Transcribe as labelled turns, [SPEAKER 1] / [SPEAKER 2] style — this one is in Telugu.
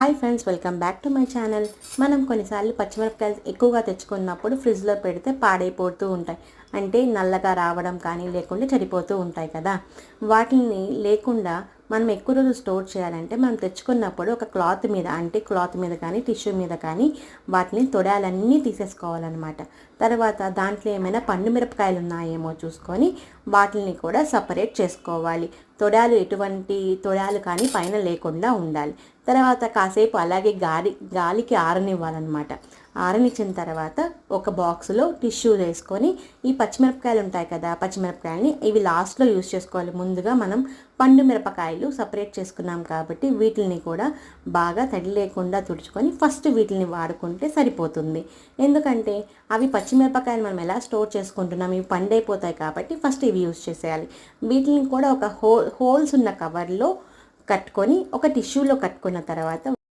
[SPEAKER 1] Hi friends, welcome back to my channel. మనం కొన్నిసార్లు పచ్చిమిరపకాయలు ఎక్కువగా తెచ్చుకున్నప్పుడు ఫ్రిడ్జ్లో పెడితే పాడైపోతూ ఉంటాయి. అంటే నల్లగా రావడం కానీ లేకుంటే చెడిపోతూ ఉంటాయి కదా. వాటిని లేకుండా మనం ఎక్కువ రోజులు స్టోర్ చేయాలంటే మనం తెచ్చుకున్నప్పుడు ఒక క్లాత్ మీద, అంటే క్లాత్ మీద కానీ టిష్యూ మీద కానీ వాటిని తొడాలన్నీ తీసేసుకోవాలన్నమాట. తర్వాత దాంట్లో ఏమైనా పండు మిరపకాయలు ఉన్నాయేమో చూసుకొని వాటిని కూడా సపరేట్ చేసుకోవాలి. ఎటువంటి తొడాలు కానీ పైన లేకుండా ఉండాలి. తర్వాత కాసేపు అలాగే గాలికి ఆరనివ్వాలన్నమాట. ఆరనిచ్చిన తర్వాత ఒక బాక్స్లో టిష్యూ వేసుకొని ఈ పచ్చిమిరపకాయలు ఉంటాయి కదా, పచ్చిమిరపకాయలని ఇవి లాస్ట్లో యూజ్ చేసుకోవాలి. ముందుగా మనం పండు మిరపకాయలు సపరేట్ చేసుకున్నాం కాబట్టి వీటిని కూడా బాగా తడి లేకుండా తుడుచుకొని ఫస్ట్ వీటిని వాడుకుంటే సరిపోతుంది. ఎందుకంటే అవి పచ్చిమిరపకాయలు మనం ఎలా స్టోర్ చేసుకుంటున్నాం, ఇవి పండైపోతాయి కాబట్టి ఫస్ట్ ఇవి యూజ్ చేసేయాలి. వీటిని కూడా ఒక హోల్స్ ఉన్న కవర్లో కట్టుకొని ఒక టిష్యూలో కట్టుకున్న తర్వాత